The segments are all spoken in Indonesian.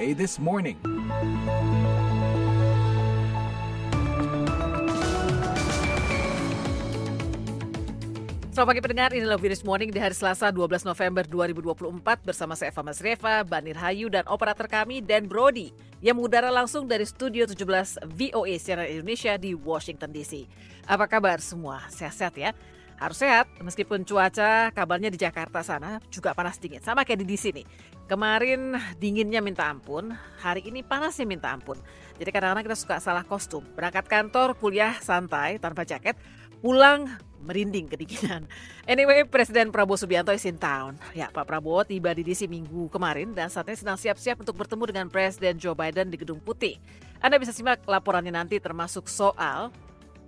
VOA This Morning. Selamat pagi pendengar, inilah VOA This Morning di hari Selasa 12 November 2024 bersama saya Eva Masreva, Banir Hayu, dan operator kami Dan Brody yang mengudara langsung dari Studio 17 VOA CNN Indonesia di Washington DC. Apa kabar semua? Sehat-sehat ya? Harus sehat, meskipun cuaca kabarnya di Jakarta sana juga panas dingin, sama kayak di sini. Kemarin dinginnya minta ampun, hari ini panasnya minta ampun. Jadi kadang-kadang kita suka salah kostum. Berangkat kantor, kuliah santai, tanpa jaket, pulang merinding kedinginan. Anyway, Presiden Prabowo Subianto is in town. Ya, Pak Prabowo tiba di DC Minggu kemarin dan saat ini sedang siap-siap untuk bertemu dengan Presiden Joe Biden di Gedung Putih. Anda bisa simak laporannya nanti termasuk soal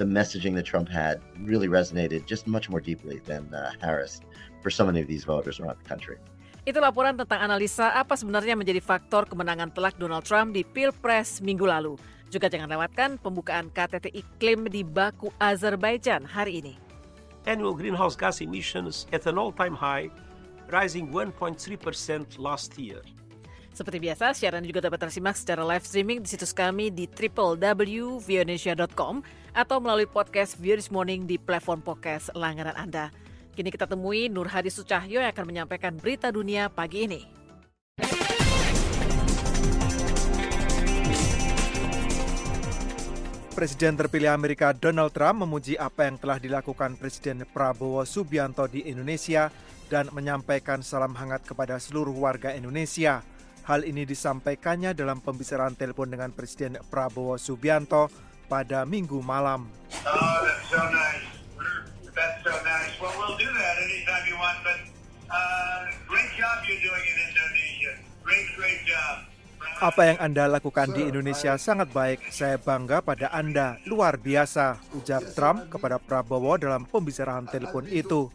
the messaging that Trump had really resonated just much more deeply than Harris for so many of these voters around the country. Itu laporan tentang analisa apa sebenarnya menjadi faktor kemenangan telak Donald Trump di Pilpres minggu lalu. Juga jangan lewatkan pembukaan KTT iklim di Baku, Azerbaijan hari ini. Annual greenhouse gas emissions at an all-time high, rising 1.3% last year. Seperti biasa, siaran juga dapat tersimak secara live streaming di situs kami di www.voanesia.com atau melalui podcast VOA This Morning di platform podcast langganan Anda. Kini kita temui Nur Hadi Sucahyo yang akan menyampaikan berita dunia pagi ini. Presiden terpilih Amerika Donald Trump memuji apa yang telah dilakukan Presiden Prabowo Subianto di Indonesia dan menyampaikan salam hangat kepada seluruh warga Indonesia. Hal ini disampaikannya dalam pembicaraan telepon dengan Presiden Prabowo Subianto pada Minggu malam. Oh, that's so nice. That's so nice. Well, we'll do that anytime you want, but great job you're doing in Indonesia. Great job. Apa yang Anda lakukan di Indonesia sangat baik. Saya bangga pada Anda. Luar biasa, ujar Trump kepada Prabowo dalam pembicaraan telepon itu.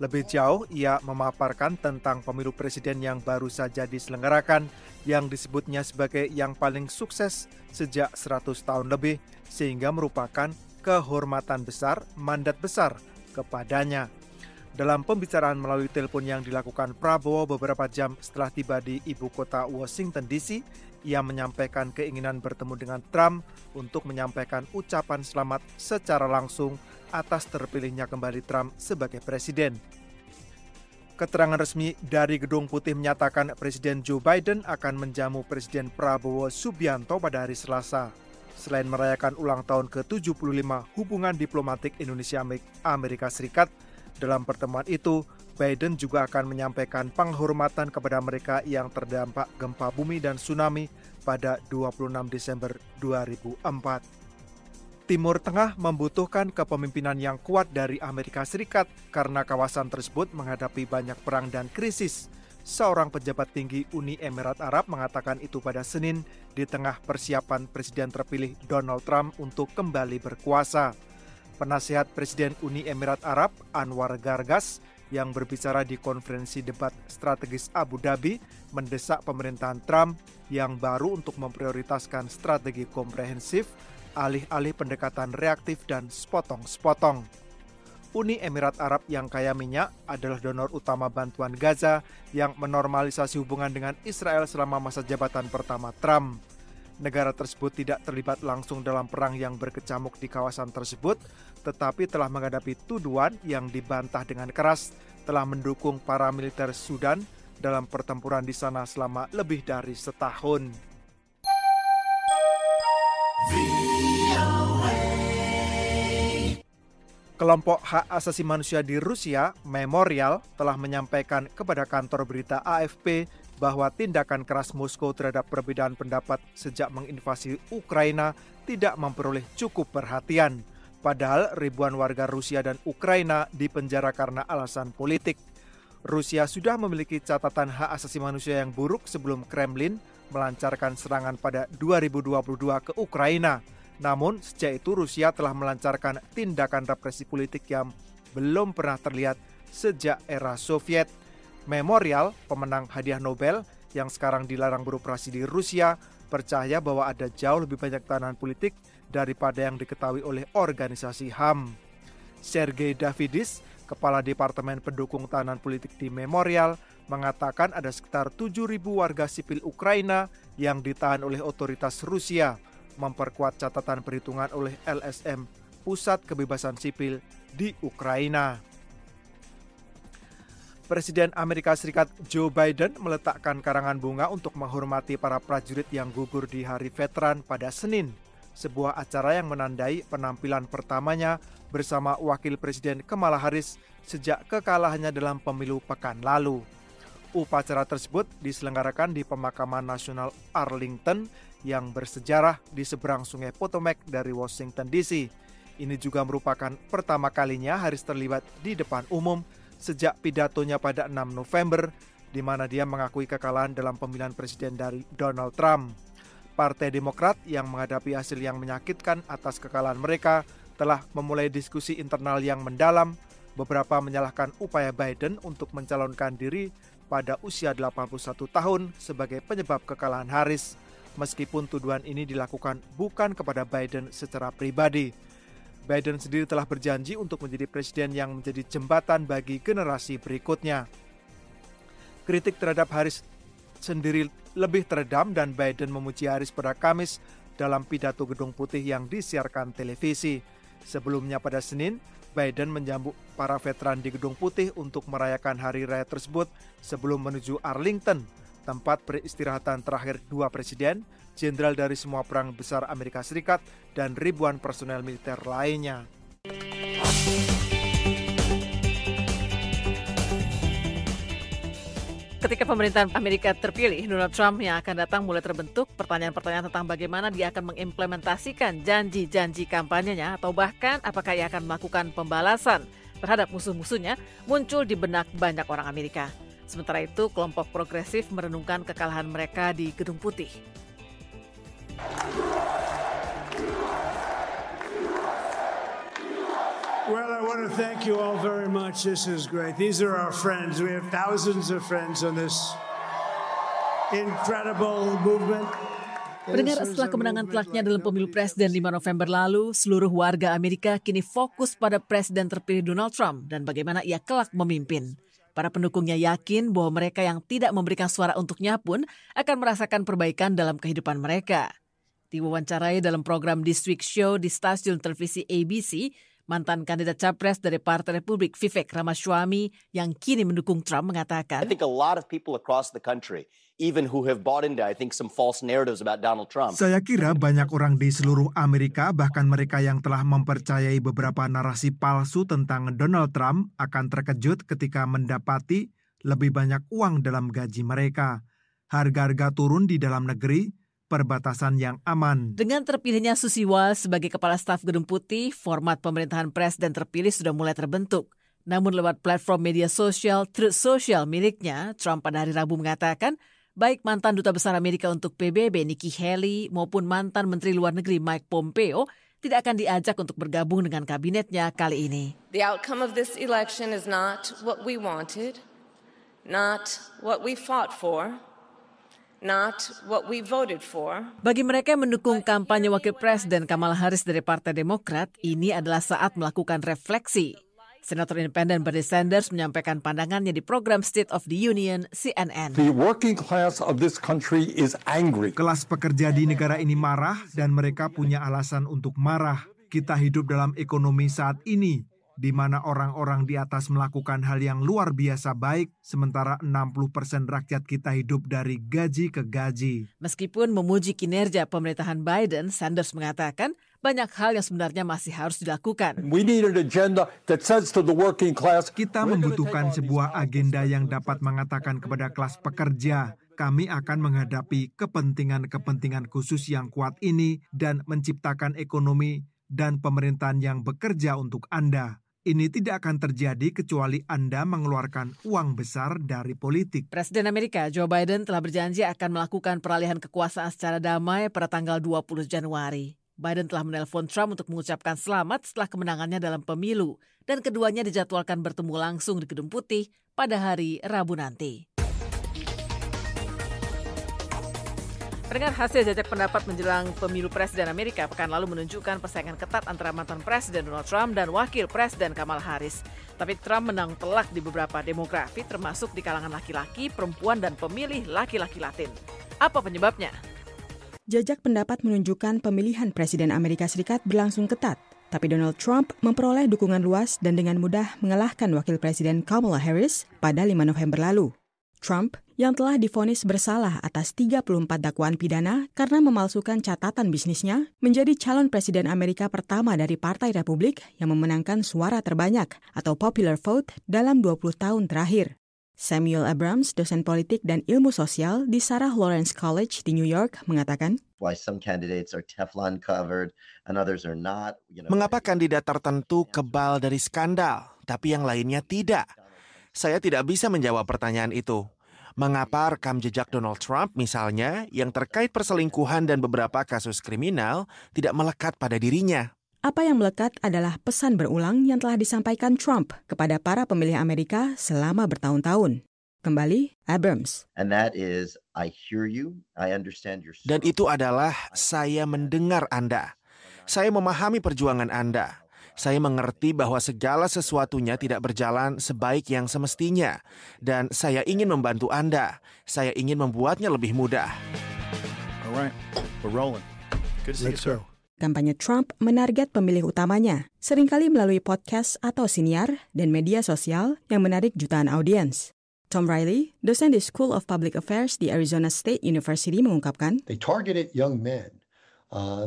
Lebih jauh, ia memaparkan tentang pemilu presiden yang baru saja diselenggarakan, yang disebutnya sebagai yang paling sukses sejak 100 tahun lebih, sehingga merupakan kehormatan besar, mandat besar kepadanya. Dalam pembicaraan melalui telepon yang dilakukan Prabowo beberapa jam setelah tiba di ibu kota Washington DC, ia menyampaikan keinginan bertemu dengan Trump untuk menyampaikan ucapan selamat secara langsung atas terpilihnya kembali Trump sebagai presiden. Keterangan resmi dari Gedung Putih menyatakan Presiden Joe Biden akan menjamu Presiden Prabowo Subianto pada hari Selasa. Selain merayakan ulang tahun ke-75 hubungan diplomatik Indonesia-Amerika Serikat, dalam pertemuan itu, Biden juga akan menyampaikan penghormatan kepada mereka yang terdampak gempa bumi dan tsunami pada 26 Desember 2004. Timur Tengah membutuhkan kepemimpinan yang kuat dari Amerika Serikat karena kawasan tersebut menghadapi banyak perang dan krisis. Seorang pejabat tinggi Uni Emirat Arab mengatakan itu pada Senin di tengah persiapan Presiden terpilih Donald Trump untuk kembali berkuasa. Penasihat Presiden Uni Emirat Arab, Anwar Gargas, yang berbicara di konferensi debat strategis Abu Dhabi, mendesak pemerintahan Trump yang baru untuk memprioritaskan strategi komprehensif, alih-alih pendekatan reaktif dan sepotong-sepotong. Uni Emirat Arab yang kaya minyak adalah donor utama bantuan Gaza yang menormalisasi hubungan dengan Israel selama masa jabatan pertama Trump. Negara tersebut tidak terlibat langsung dalam perang yang berkecamuk di kawasan tersebut, tetapi telah menghadapi tuduhan yang dibantah dengan keras telah mendukung para militer Sudan dalam pertempuran di sana selama lebih dari setahun. Kelompok hak asasi manusia di Rusia, Memorial, telah menyampaikan kepada kantor berita AFP bahwa tindakan keras Moskow terhadap perbedaan pendapat sejak menginvasi Ukraina tidak memperoleh cukup perhatian. Padahal ribuan warga Rusia dan Ukraina dipenjara karena alasan politik. Rusia sudah memiliki catatan hak asasi manusia yang buruk sebelum Kremlin melancarkan serangan pada 2022 ke Ukraina. Namun, sejak itu Rusia telah melancarkan tindakan represi politik yang belum pernah terlihat sejak era Soviet. Memorial, pemenang hadiah Nobel yang sekarang dilarang beroperasi di Rusia, percaya bahwa ada jauh lebih banyak tahanan politik daripada yang diketahui oleh organisasi HAM. Sergei Davidis, Kepala Departemen Pendukung Tahanan Politik di Memorial, mengatakan ada sekitar 7.000 warga sipil Ukraina yang ditahan oleh otoritas Rusia, memperkuat catatan perhitungan oleh LSM, Pusat Kebebasan Sipil di Ukraina. Presiden Amerika Serikat Joe Biden meletakkan karangan bunga untuk menghormati para prajurit yang gugur di Hari Veteran pada Senin, sebuah acara yang menandai penampilan pertamanya bersama Wakil Presiden Kamala Harris sejak kekalahannya dalam pemilu pekan lalu. Upacara tersebut diselenggarakan di Pemakaman Nasional Arlington yang bersejarah di seberang Sungai Potomac dari Washington DC. Ini juga merupakan pertama kalinya Harris terlibat di depan umum sejak pidatonya pada 6 November, di mana dia mengakui kekalahan dalam pemilihan presiden dari Donald Trump. Partai Demokrat yang menghadapi hasil yang menyakitkan atas kekalahan mereka telah memulai diskusi internal yang mendalam. Beberapa menyalahkan upaya Biden untuk mencalonkan diri pada usia 81 tahun sebagai penyebab kekalahan Harris, meskipun tuduhan ini dilakukan bukan kepada Biden secara pribadi. Biden sendiri telah berjanji untuk menjadi presiden yang menjadi jembatan bagi generasi berikutnya. Kritik terhadap Harris sendiri lebih teredam dan Biden memuji Harris pada Kamis dalam pidato Gedung Putih yang disiarkan televisi. Sebelumnya pada Senin, Biden menjamu para veteran di Gedung Putih untuk merayakan hari raya tersebut sebelum menuju Arlington, tempat peristirahatan terakhir dua presiden, jenderal dari semua perang besar Amerika Serikat, dan ribuan personel militer lainnya. Ketika pemerintahan Amerika terpilih, Donald Trump yang akan datang mulai terbentuk pertanyaan-pertanyaan tentang bagaimana dia akan mengimplementasikan janji-janji kampanyenya atau bahkan apakah ia akan melakukan pembalasan terhadap musuh-musuhnya muncul di benak banyak orang Amerika. Sementara itu, kelompok progresif merenungkan kekalahan mereka di Gedung Putih. Well, I want to thank you all very much. This is great. These are our friends. We have thousands of friends on this incredible movement. Pendengar, setelah kemenangan telaknya dalam pemilu presiden 5 November lalu, seluruh warga Amerika kini fokus pada presiden terpilih Donald Trump dan bagaimana ia kelak memimpin. Para pendukungnya yakin bahwa mereka yang tidak memberikan suara untuknya pun akan merasakan perbaikan dalam kehidupan mereka. Diwawancarai dalam program This Week Show di stasiun televisi ABC, mantan kandidat capres dari Partai Republik Vivek Ramaswamy yang kini mendukung Trump mengatakan, I think a lot of people across the country, even who have bought into, I think, some false narratives about Donald Trump. Saya kira banyak orang di seluruh Amerika, bahkan mereka yang telah mempercayai beberapa narasi palsu tentang Donald Trump akan terkejut ketika mendapati lebih banyak uang dalam gaji mereka. Harga-harga turun di dalam negeri, perbatasan yang aman. Dengan terpilihnya Susie Wiles sebagai kepala staf Gedung Putih, format pemerintahan presiden terpilih sudah mulai terbentuk. Namun lewat platform media sosial Truth Social miliknya, Trump pada hari Rabu mengatakan, baik mantan Duta Besar Amerika untuk PBB Nikki Haley maupun mantan Menteri Luar Negeri Mike Pompeo tidak akan diajak untuk bergabung dengan kabinetnya kali ini. The outcome of this election is not what we wanted, not what we fought for, not what we voted for. Bagi mereka yang mendukung kampanye Wakil Presiden Kamala Harris dari Partai Demokrat, ini adalah saat melakukan refleksi. Senator Independen Bernie Sanders menyampaikan pandangannya di program State of the Union CNN. The working class of this country is angry. Kelas pekerja di negara ini marah dan mereka punya alasan untuk marah. Kita hidup dalam ekonomi saat ini, di mana orang-orang di atas melakukan hal yang luar biasa baik, sementara 60% rakyat kita hidup dari gaji ke gaji. Meskipun memuji kinerja pemerintahan Biden, Sanders mengatakan banyak hal yang sebenarnya masih harus dilakukan. We need an agenda that says to the working class, kita membutuhkan sebuah agenda yang dapat mengatakan kepada kelas pekerja, kami akan menghadapi kepentingan-kepentingan khusus yang kuat ini dan menciptakan ekonomi dan pemerintahan yang bekerja untuk Anda. Ini tidak akan terjadi kecuali Anda mengeluarkan uang besar dari politik. Presiden Amerika Joe Biden telah berjanji akan melakukan peralihan kekuasaan secara damai pada tanggal 20 Januari. Biden telah menelpon Trump untuk mengucapkan selamat setelah kemenangannya dalam pemilu, dan keduanya dijadwalkan bertemu langsung di Gedung Putih pada hari Rabu nanti. Pendengar, hasil jajak pendapat menjelang pemilu Presiden Amerika pekan lalu menunjukkan persaingan ketat antara mantan Presiden Donald Trump dan Wakil Presiden Kamala Harris. Tapi Trump menang telak di beberapa demografi termasuk di kalangan laki-laki, perempuan, dan pemilih laki-laki Latin. Apa penyebabnya? Jajak pendapat menunjukkan pemilihan Presiden Amerika Serikat berlangsung ketat. Tapi Donald Trump memperoleh dukungan luas dan dengan mudah mengalahkan Wakil Presiden Kamala Harris pada 5 November lalu. Trump yang telah divonis bersalah atas 34 dakwaan pidana karena memalsukan catatan bisnisnya, menjadi calon Presiden Amerika pertama dari Partai Republik yang memenangkan suara terbanyak atau popular vote dalam 20 tahun terakhir. Samuel Abrams, dosen politik dan ilmu sosial di Sarah Lawrence College di New York, mengatakan, mengapa kandidat tertentu kebal dari skandal, tapi yang lainnya tidak? Saya tidak bisa menjawab pertanyaan itu. Mengapa rekam jejak Donald Trump misalnya yang terkait perselingkuhan dan beberapa kasus kriminal tidak melekat pada dirinya? Apa yang melekat adalah pesan berulang yang telah disampaikan Trump kepada para pemilih Amerika selama bertahun-tahun. Kembali, Abrams. Dan itu adalah saya mendengar Anda. Saya memahami perjuangan Anda. Saya mengerti bahwa segala sesuatunya tidak berjalan sebaik yang semestinya. Dan saya ingin membantu Anda. Saya ingin membuatnya lebih mudah. Alright, we're rolling. Good to see you, sir. Kampanye Trump menarget pemilih utamanya, seringkali melalui podcast atau siniar dan media sosial yang menarik jutaan audiens. Tom Riley, dosen di School of Public Affairs di Arizona State University, mengungkapkan, They targeted young men.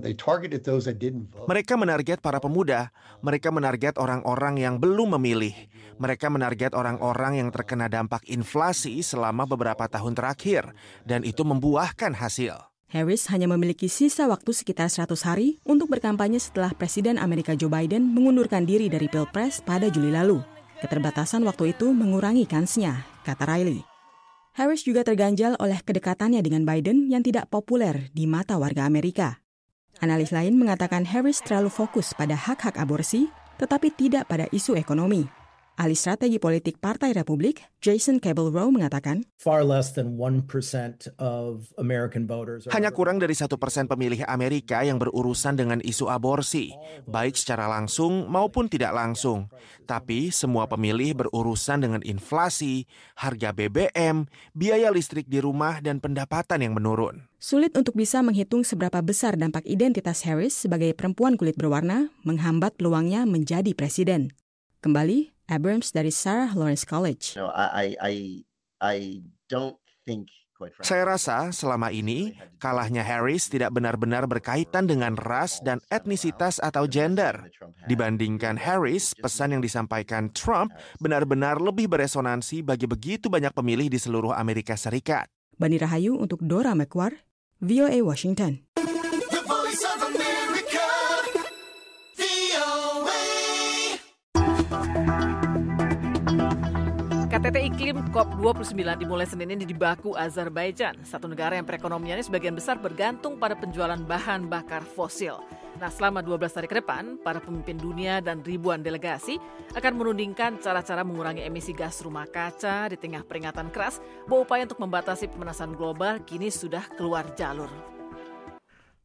They targeted those that didn't vote. Mereka menarget para pemuda, mereka menarget orang-orang yang belum memilih, mereka menarget orang-orang yang terkena dampak inflasi selama beberapa tahun terakhir, dan itu membuahkan hasil. Harris hanya memiliki sisa waktu sekitar 100 hari untuk berkampanye setelah Presiden Amerika Joe Biden mengundurkan diri dari Pilpres pada Juli lalu. Keterbatasan waktu itu mengurangi kansnya, kata Riley. Harris juga terganjal oleh kedekatannya dengan Biden yang tidak populer di mata warga Amerika. Analis lain mengatakan Harris terlalu fokus pada hak-hak aborsi, tetapi tidak pada isu ekonomi. Ahli strategi politik Partai Republik, Jason Cabell-Rowe, mengatakan, Far less than 1% of American voters are... Hanya kurang dari 1% pemilih Amerika yang berurusan dengan isu aborsi, baik secara langsung maupun tidak langsung. Tapi semua pemilih berurusan dengan inflasi, harga BBM, biaya listrik di rumah, dan pendapatan yang menurun. Sulit untuk bisa menghitung seberapa besar dampak identitas Harris sebagai perempuan kulit berwarna menghambat peluangnya menjadi presiden. Kembali, Abrams dari Sarah Lawrence College. Saya rasa selama ini kalahnya Harris tidak benar-benar berkaitan dengan ras dan etnisitas atau gender. Dibandingkan Harris, pesan yang disampaikan Trump benar-benar lebih beresonansi bagi begitu banyak pemilih di seluruh Amerika Serikat. Bani Rahayu untuk Dora McQuarrie, VOA Washington. The Voice of America, VOA. KTT Iklim COP29 dimulai Senin ini di Baku, Azerbaijan, satu negara yang perekonomiannya sebagian besar bergantung pada penjualan bahan bakar fosil. Nah, selama 12 hari ke depan, para pemimpin dunia dan ribuan delegasi akan menundingkan cara-cara mengurangi emisi gas rumah kaca di tengah peringatan keras bahwa upaya untuk membatasi pemanasan global kini sudah keluar jalur.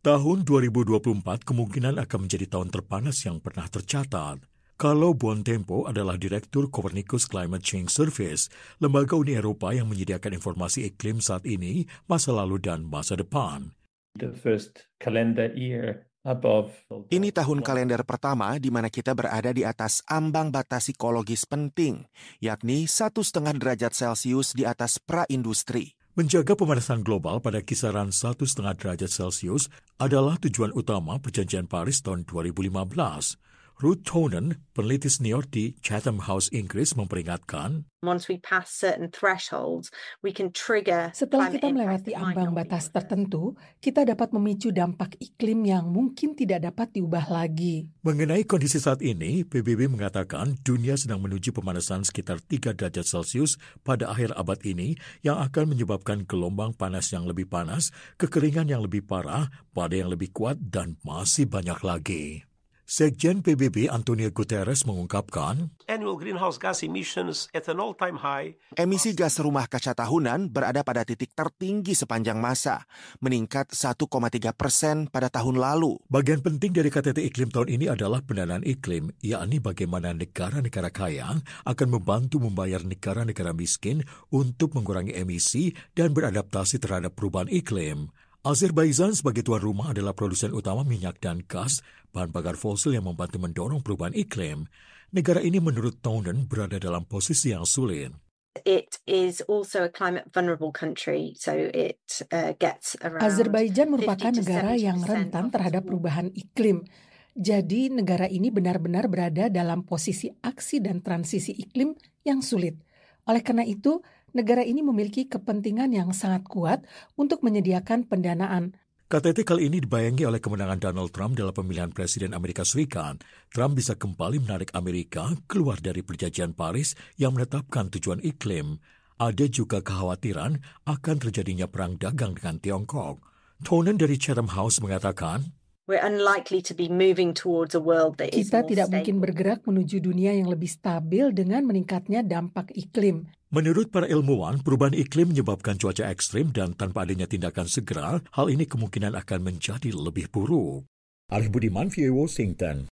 Tahun 2024 kemungkinan akan menjadi tahun terpanas yang pernah tercatat. Kalau Buontempo adalah Direktur Copernicus Climate Change Service, lembaga Uni Eropa yang menyediakan informasi iklim saat ini, masa lalu dan masa depan. The first calendar year above. Ini tahun kalender pertama di mana kita berada di atas ambang batas psikologis penting, yakni 1,5 derajat Celcius di atas pra-industri. Menjaga pemanasan global pada kisaran 1,5 derajat Celcius adalah tujuan utama Perjanjian Paris tahun 2015. Ruth Tonen, peneliti senior di Chatham House Inggris, memperingatkan, setelah kita melewati ambang batas tertentu, kita dapat memicu dampak iklim yang mungkin tidak dapat diubah lagi. Mengenai kondisi saat ini, PBB mengatakan dunia sedang menuju pemanasan sekitar 3 derajat Celcius pada akhir abad ini yang akan menyebabkan gelombang panas yang lebih panas, kekeringan yang lebih parah, badai yang lebih kuat, dan masih banyak lagi. Sekjen PBB Antonio Guterres mengungkapkan, annual greenhouse gas emissions at an all-time high. Emisi gas rumah kaca tahunan berada pada titik tertinggi sepanjang masa, meningkat 1,3% pada tahun lalu. Bagian penting dari KTT iklim tahun ini adalah pendanaan iklim, yakni bagaimana negara-negara kaya akan membantu membayar negara-negara miskin untuk mengurangi emisi dan beradaptasi terhadap perubahan iklim. Azerbaijan sebagai tuan rumah adalah produsen utama minyak dan gas, bahan bakar fosil yang membantu mendorong perubahan iklim. Negara ini menurut Tonen berada dalam posisi yang sulit. It is also a climate vulnerable country, so it gets around. Azerbaijan merupakan negara yang rentan terhadap perubahan iklim. Jadi negara ini benar-benar berada dalam posisi aksi dan transisi iklim yang sulit. Oleh karena itu, negara ini memiliki kepentingan yang sangat kuat untuk menyediakan pendanaan. KTT kali ini dibayangi oleh kemenangan Donald Trump dalam pemilihan Presiden Amerika Serikat. Trump bisa kembali menarik Amerika keluar dari perjanjian Paris yang menetapkan tujuan iklim. Ada juga kekhawatiran akan terjadinya perang dagang dengan Tiongkok. Tonen dari Chatham House mengatakan, kita tidak mungkin bergerak menuju dunia yang lebih stabil dengan meningkatnya dampak iklim. Menurut para ilmuwan, perubahan iklim menyebabkan cuaca ekstrim dan tanpa adanya tindakan segera, hal ini kemungkinan akan menjadi lebih buruk. Arif Budiman, VOA Washington.